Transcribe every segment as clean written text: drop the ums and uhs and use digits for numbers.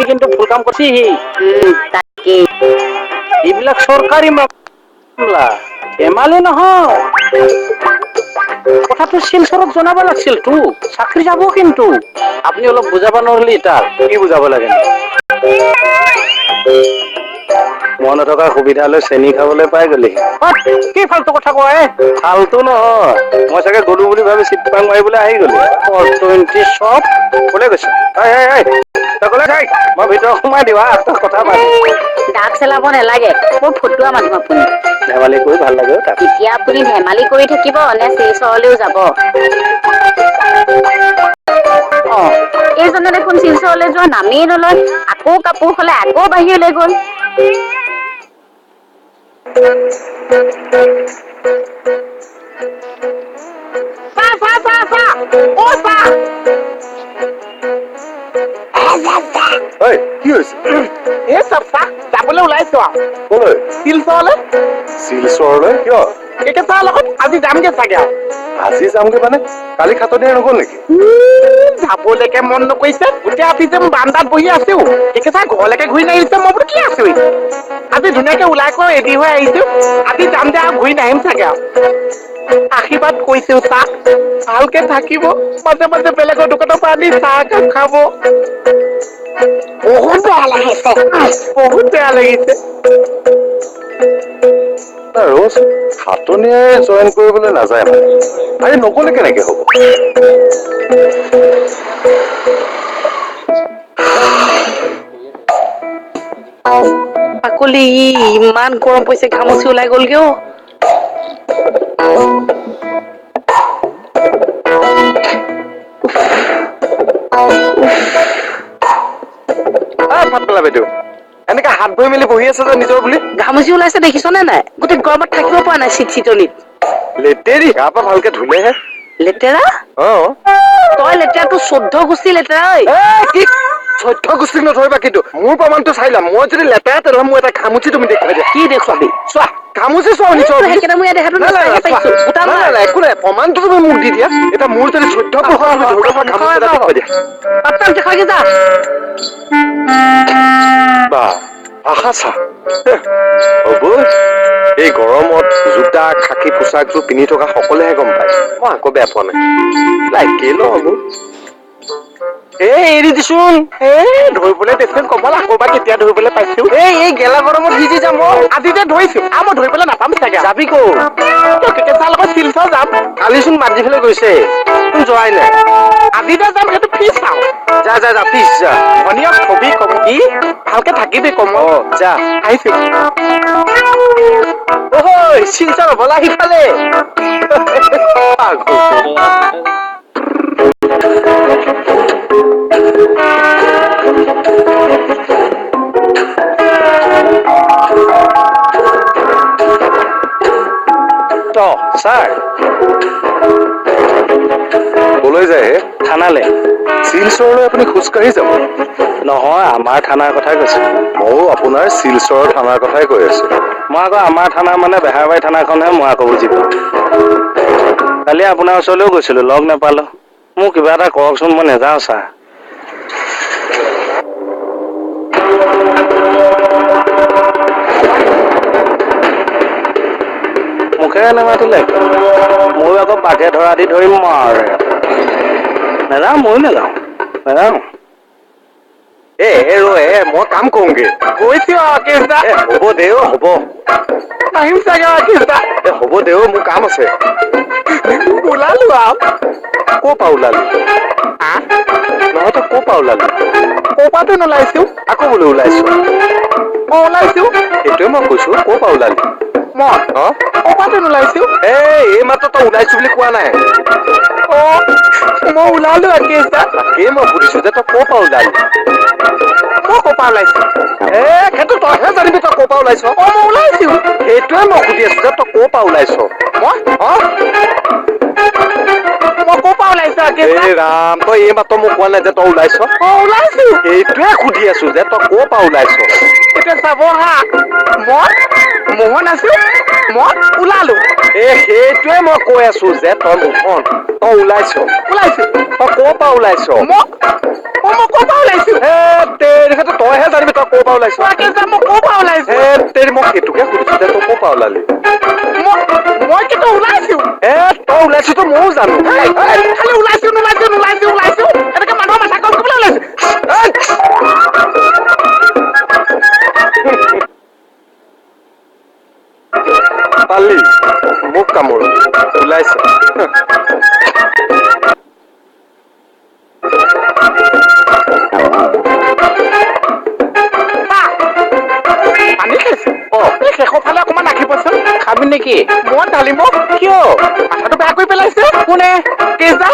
কিন্তু ফুল কাম কৰছি তাকে এইবিলাক চৰকাৰী মামলা ধেমালি নহয় কথাটো শিলচৰক জনাব লাগিছিল তো চাকৰি যাব কিন্তু আপুনি অলপ বুজাব নোৱাৰিলে তাক কি বুজাব লাগে মই নথকা সুবিধা লৈ চেনি খাবলৈ পাই গলি কি ফাল্টু কথা কয় ফাল্টু নহয় মই চাগে গলো বুলি ভাবি চিট পাং মাৰিবলৈ আহি গলি 20 চব কোনে কৈছে মই ভিতৰত সোমাই দিওঁ কথা পাতি দাগ চেলাব নালাগে মোৰ ফটোৱা মানুহ আপুনি ধেমালি কৰি ভাল লাগে এতিয়া আপুনি ধেমালি কৰি থাকিব নে শিলচৰলৈও যাব এইজনে দেখোন শিলচৰলৈ যোৱা নামেই নলয় আকৌ কাপোৰ সলাই আকৌ বাহিৰলৈ গ'ল কি হৈছে এই চাপা যাবলৈ ওলাইছো কলৈ শিলচৰলৈ শিলচৰলৈ কিয় একেটাৰ লগত আজি যামগে চাগে আজি যামগে মানে কালি খাটনিয়ে নগ'ল নেকি যাবলৈকে মন নকৰিছে গোটেই অফিচে মোৰ বান্দাত বহি আছো একেটা ঘৰলৈকে ঘূৰি নাহিছে মই বোলো কি আছো আজি ধুনীয়াকে ওলাই কৈ ৰেডি হৈ আহিছো আজি যাম দে আৰু ঘূৰি নাহিম চাগে আশীৰ্বাদ কৰিছো তাক ভালকে থাকিব মাজে মাজে বেলেগৰ দোকানৰ পৰা আনি চাহ একাপ খাব বহুত বেয়া লাগিছে ৰ'জ খাটনিয়ে জইন কৰিবলৈ নাযায় মানে আৰে নগ'লে কেনেকে হ'ব পাকলি ইমান গৰম পৰিছে ঘামচি ওলাই গ'লগে বাইদেউ এনেকে হাত ভৰি মেলি বহি আছে যে নিজৰ বুলি ঘামচি ওলাইছে দেখিছনে নাই গোটেই গৰমত থাকিব পৰা নাই চিটনিত লেতেৰি গা পৰা ভালকে ধুলেহে লেতেৰা তই লেতেৰাটো 14 গোষ্ঠী লেতেৰা কি 14 গোষ্ঠীক নধৰিবা কিন্তু মোৰ প্ৰমাণটো চাই ল'ম মই যদি লেতেৰা তেনেহ'লে মোৰ এটা ঘামুচি তুমি দেখুৱাই দিয়া কি দেখুৱাবি চোৱা ঘামুচি চোৱা নিজৰ একো নাই প্ৰমাণটো তুমি মোক দি দিয়া এতিয়া মোৰ যদি 14 বছৰ তুমি ধৰিব পৰা ঘামুচি এটা দেখুৱাই দিয়া বা আশা চা হ'ব এই গৰমত জোতা খাকী পোচাকযোৰ পিন্ধি থকা সকলোৱেহে গম পায় মই আকৌ বেয়া পোৱা নাই লাইকেই ল হ'ব এৰি দিছোন ধৰিবলৈ দেচোন কমল আকৌ বা কেতিয়া ধৰিবলৈ পাইছো এই গেলা গৰমত ভিজি যাম আজি যে ধৰিছো আৰু মই ধৰিবলৈ নাপাম চাগে যাবি ক'ত কেঁচাৰ লগত শিলচৰ যাম কালিচোন মাটিফালে গৈছে যোৱাই নাই আজি যে যাম সেইটো ফিজ চাওঁ যা পিছ যা ধনীয়ক ছবি কম কি ভালকে থাকিবি কম যা আহিছো শিলচৰ বলা সিফালে ছাৰ কলৈ যায় হে থানালে শিলচৰলৈ আপুনি খোজকাঢ়ি যাব নহয় আমাৰ থানাৰ কথাই কৈছে ময়ো আপোনাৰ শিলচৰৰ থানাৰ কথাই কৈ আছো মই আকৌ আমাৰ থানা মানে বেহাৰবাৰী থানাখনহে মই আকৌ বুজি পাওঁ কালি আপোনাৰ ওচৰলৈও গৈছিলো লগ নাপালো মোক কিবা এটা কৰকচোন মই নেযাওঁ ছাৰ মুখেৰে নেমাতিলে ময়ো আকৌ বাঘে ধৰা দি ধৰিম আৰু নাযাওঁ ময়ো নাযাওঁ মই কাম কৰোঁগে গৈছো হ'ব দে হ'ব আহিম চাগে হ'ব দে মোৰ কাম আছে ওলালো আৰু ক'ৰ পৰা ওলালি নহয় তই ক'ৰ পৰা ওলালি ক'ৰপাতো নোলাইছো আকৌ বোলে ওলাইছো ওলাইছো সেইটোৱে মই কৈছো ক'ৰ পৰা ওলালি মই ক'ৰপাতো নোলাইছো এই মাত্ৰ তই ওলাইছো বুলি কোৱা নাই মই ওলালো তাকেই মই সুধিছো যে তই ক'ৰ পৰা ওলালি মই ক'ৰ পৰা ওলাইছো সেইটো তইহে জানিবি তই ক'ৰ পৰা ওলাইছ মই ওলাইছো সেইটোৱে মই সুধি আছো যে তই ক'ৰ পৰা ওলাইছ মই ক'ৰ পৰা ওলাইছো ৰাম তই এই মাত্ৰ মোক কোৱা নাই যে তই ওলাইছ ওলাইছো সেইটোৱে সুধি আছো যে তই ক'ৰ পৰা ওলাইছ এতিয়া চাব হা মই মোহন আছো মই ওলালো সেইটোৱে মই কৈ আছো যে তই মোহন তই ওলাইছ ওলাইছো তই ক'ৰ পৰা ওলাইছ মই ক'ৰ পৰা ওলাইছো তেখেতে তইহে জানিবি তই ক'ৰ পৰা ওলাইছ তাকে যে মই ক'ৰ পৰা ওলাইছো তেৰি মই সেইটোকে সুধিছো যে তই ক'ৰ পৰা ওলালি মই কিন্তু ওলাইছো তই ওলাইছো তো ময়ো জানো খালি ওলাইছো এনেকে মানুহৰ মাথা কম কৰিবলৈ ওলাইছো পালি মোক কামোৰ ওলাইছে পানী খাইছো এই শেষৰ ফালে অকমান ৰাখিবচোন খাবি নেকি মই ঢালি মোক কিয় মাথাটো বেয়া কৰি পেলাইছে কোনে কেজা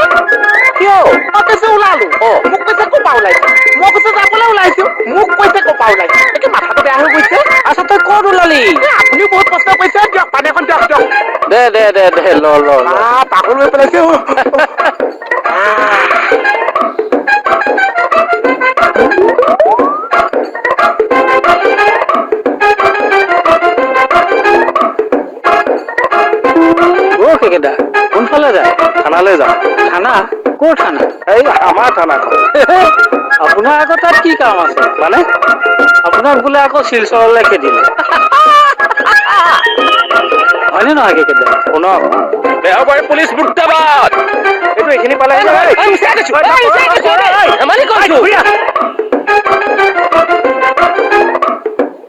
কিয় মই কৈছে ওলালো মোক কৈছে ক'ৰ পৰা ওলাইছো মই কৈছে যাবলৈ ওলাইছো মোক কৈছে ক'ৰ পৰা ওলাইছো একে মাথাটো বেয়া হৈ গৈছে আচ্ছা তই ক'ত ওলালি আপুনিও বহুত কষ্ট কৰিছে দিয়ক পানী এখন দিয়ক দে ল পাগল হৈ পেলাইছে কেইকেইটা কোনফালে যায় থানালৈ যাওঁ থানা ক'ৰ থানা এই আমাৰ থানাখন আপোনাৰ আকৌ তাত কি কাম আছে মানে আপোনাক বোলে আকৌ শিলচৰলৈ খেদিলে হয়নে নহয় কেইকেইটা শুনক বেহৰবাৰী পুলিচ মুৰ্দাবাদ এইটো এইখিনি পালে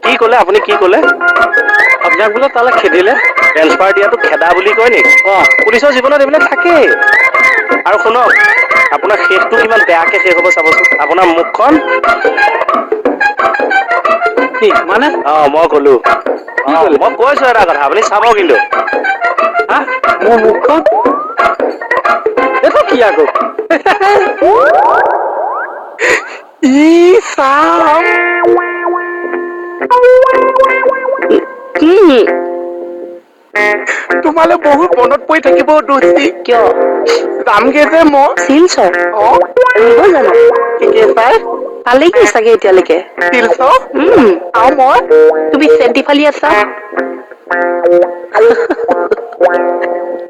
কি ক'লে আপুনি কি ক'লে আপোনাক বোলে তালৈ খেদিলে ট্ৰেন্সফাৰ দিয়াটো খেদা বুলি কয় নেকি পুলিচৰ জীৱনত এইবিলাক থাকেই আৰু শুনক আপোনাৰ শেষটো কিমান বেয়াকে শেষ হ'ব চাবচোন আপোনাৰ মুখখন কি মানে মই ক'লো মই কৈছো এটা কথা আপুনি চাব কিন্তু হা মোৰ মুখখন এইটো কি আকৌ ই চাম কি তোমালে বহুত মনত পৰি থাকিব দোষী কিয় যামগে যে মই শিলচৰ নিব জানো ঠিকে চাই পালেগি চাগে এতিয়ালৈকে তিলছ আৰু মই তুমি চেন্টি ফালি আছা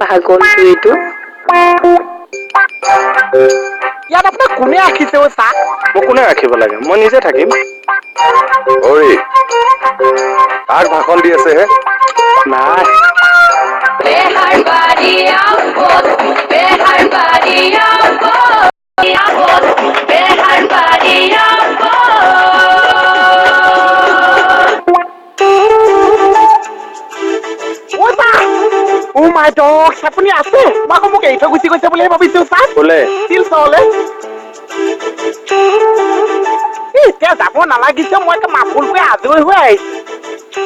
পাগল এইটো ইয়াত আপোনাক কোনে ৰাখিছে চাহ মোক কোনে ৰাখিব লাগে মই নিজে থাকিম অৰি কাক ভাষণ দি আছে হে নাই মাই ডগ আপুনি আছে মই আকৌ মোক এৰি থৈ গুচি গৈছে বুলি ভাবিছো চাহ বোলে শিলচৰলে এতিয়া যাব নালাগিছে মই এতিয়া মাফুল কৰি আজৰি হৈ আহিছো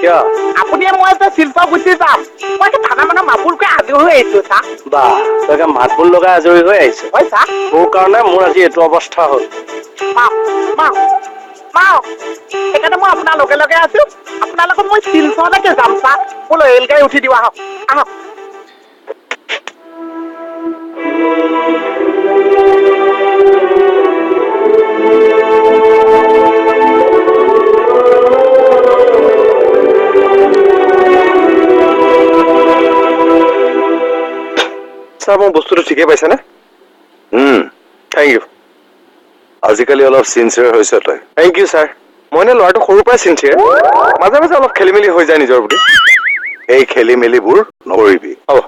কিয় আপুনি মই এতিয়া শিলচৰ গুচি যাম মই এতিয়া থানা মানুহ মাফুল কৰি আজৰি হৈ আহিছো চাহ বা তই মাত বোল লগাই আজৰি হৈ আহিছ হয় চাহ মোৰ কাৰণে মোৰ আজি এইটো অৱস্থা হ'ল সেইকাৰণে মই আপোনাৰ লগে লগে আছো আপোনাৰ লগত মই শিলচৰলৈকে যাম চাহ বোলো ৰেল গাড়ী উঠি দিওঁ আহক আহক ছাৰ মোৰ বস্তুটো ঠিকেই পাইছেনে থেংক ইউ আজিকালি অলপ চিনচিয়াৰ হৈছে তই থেংক ইউ ছাৰ মই এনে ল'ৰাটো সৰুৰ পৰাই চিনচিয়াৰ মাজে মাজে অলপ খেলি মেলি হৈ যায় নিজৰ বুলি এই খেলি মেলিবোৰ নকৰিবি হ'ব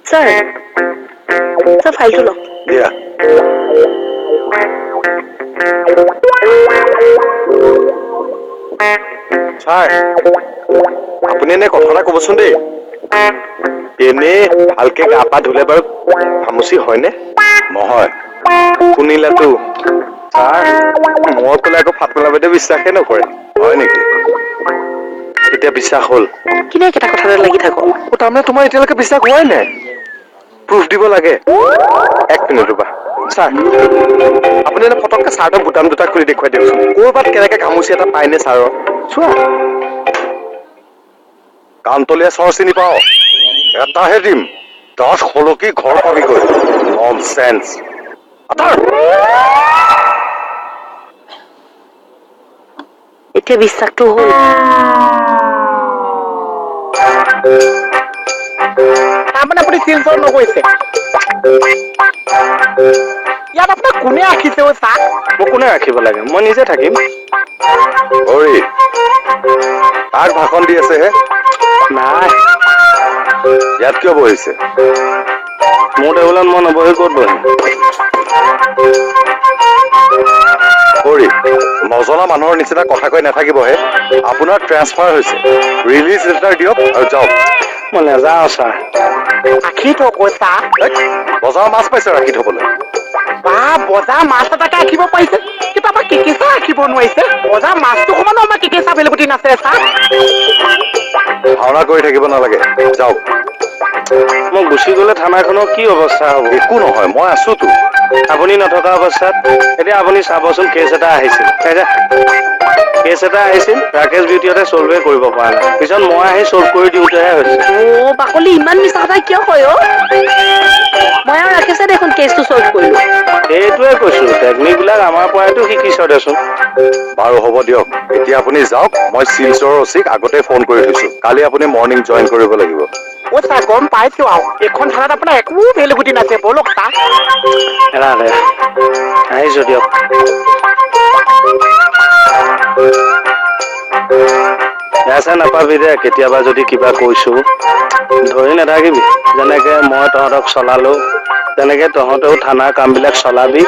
ছাৰ ফাইলটো লওক দিয়া ছাৰ আপুনি এনে কথা এটা ক'বচোন দেই এনে ভালকে গা পা ধুলে বাৰু খামুচি হয়নে নহয় শুনিলাতো ছাৰ মই ক'লে আকৌ ফাটমলা বাইদেউ বিশ্বাসে নকৰে হয় নেকি এতিয়া বিশ্বাস হ'ল কিনে এটা কথাতে লাগি থাকো তাৰমানে তোমাৰ এতিয়ালৈকে বিশ্বাস হোৱাই নাই প্ৰুফ দিব লাগে 1 মিনিট ৰ'বা ছাৰ আপুনি এনে ফটককে চাৰ্টৰ বুটাম দুটা খুলি দেখুৱাই দিয়কচোন ক'ৰবাত কেনেকে খামুচি এটা পায়নে ছাৰৰ চোৱা কাণতলীয়া চৰ চিনি পাওঁ এটাহে দিম 10 সলকি ঘৰ পাবিগৈ ননচেন্স এতিয়া বিশ্বাসটো হ'ল তাৰমানে আপুনি শিলচৰ নগৈছে ইয়াত আপোনাক কোনে ৰাখিছে অ' ছাৰ মোক কোনে ৰাখিব লাগে মই নিজে থাকিম ঐ তাক ভাষণ দি আছেহে নাই ইয়াত কিয় বহিছে মোৰ টেবুলত মই নবহি ক'ত বহিম কৰি নজনা মানুহৰ নিচিনা কথা কৈ নাথাকিবহে আপোনাৰ ট্ৰেন্সফাৰ হৈছে ৰিলিজ লেটাৰ দিয়ক আৰু যাওক মই নাযাওঁ ছাৰ ৰাখি থওক অ' ছাৰ বজাৰৰ মাছ পাইছে ৰাখি থবলৈ বা বজাৰ মাছ এটাকে ৰাখিব পাৰিছে কিন্তু আমাৰ কেকেচা ৰাখিব নোৱাৰিছে বজাৰ মাছটো সমানো আমাৰ কেকেচা বেলেগুটি নাছে ছাৰ ভাওনা কৰি থাকিব নালাগে যাওক মই গুচি গ'লে থানাখনৰ কি অৱস্থা হ'ব একো নহয় মই আছোতো আপুনি নথকা অৱস্থাত এতিয়া আপুনি চাবচোন কেছ এটা আহিছিল কেছ এটা আহিছিল ৰাকেশ বিউটিহঁতে ছল্ভে কৰিব পৰা নাই পিছত মই আহি ছল্ভ কৰি দিওঁতেহে হৈছে অ' বাকলি ইমান মিছা কথা কিয় কয় অ' মই আৰু ৰাকেশে দেখোন কেছটো ছল্ভ কৰিলো সেইটোৱে কৈছো টেকনিকবিলাক আমাৰ পৰাইতো শিকিছ দেচোন বাৰু হ'ব দিয়ক এতিয়া আপুনি যাওক মই শিলচৰৰ অচিক আগতে ফোন কৰি থৈছো কালি আপুনি মৰ্ণিং জইন কৰিব লাগিব অ' ছাৰ গম পাইছো আৰু এইখন থানাত আপোনাৰ একো বেলেগুটি নাছে ব'লক ছাৰ এৰা দে আহিছো দিয়ক এছা নাপাবি দে কেতিয়াবা যদি কিবা কৈছো ধৰি নাথাকিবি যেনেকে মই তহঁতক চলালো তেনেকে তহঁতেও থানাৰ কামবিলাক চলাবি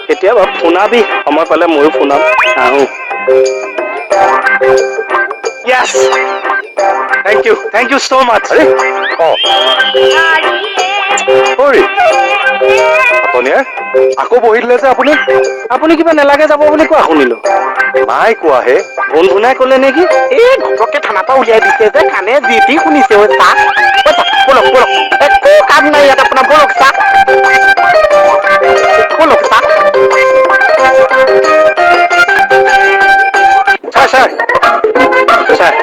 কেতিয়াবা ফোনাবি সময় পালে ময়ো ফোনাম আহো Yes! Thank you so much. আকৌ বহি দিলে যে আপুনি কিবা নেলাগে যাব বুলি কোৱা শুনিলো নাই কোৱাহে ভুল ভুনাই ক'লে নেকি এই ঘপককে থানাৰ পৰা উলিয়াই দিছে যে কাণে যি টি শুনিছে অ' ছাৰ ব'লক ব'লক একো কাম নাই ইয়াত আপোনাৰ ব'লক ছাৰ ব'লক ছাৰ ছাৰ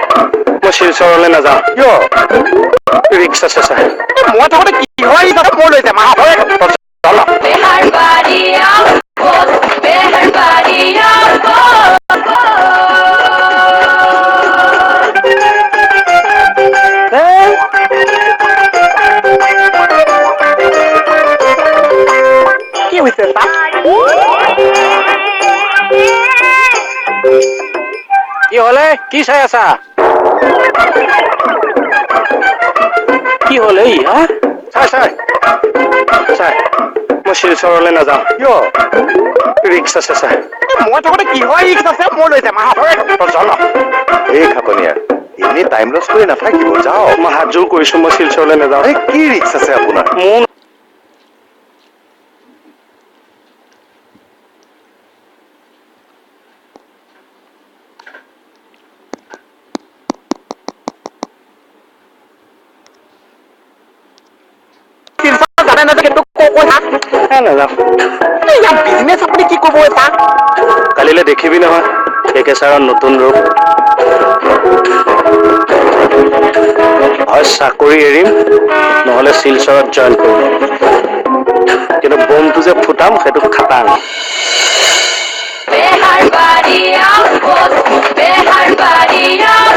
মই শিলচৰলৈ নাযাওঁ কিয় ৰিক্স আছে ছাৰ মই থাকোঁতে কি হয় মই লৈ যাম কি হৈছে ছাৰ কি হ'লে কি চাই আছা কি হ'লে ছাৰ মই শিলচৰলৈ নাযাওঁ কিয় ৰিক্স আছে ছাৰ মই থাকোঁতে কি হয় ৰিক্স আছে মই লৈ যাম এই খাটনীয়া এনেই টাইম লছ কৰি নাথাকিব যাওঁ মই হাত জোৰ কৰিছো মই শিলচৰলৈ নাযাওঁ কি ৰিক্স আছে আপোনাৰ মোৰ বিজনেছ আপুনি কি ক'ব ছাৰ কালিলৈ দেখিবি নহয় কেকেচাৰৰ নতুন ৰূপ হয় চাকৰি এৰিম নহ'লে শিলচৰত জইন কৰিম কিন্তু বমটো যে ফুটাম সেইটো খাটাং Bejar Bahía,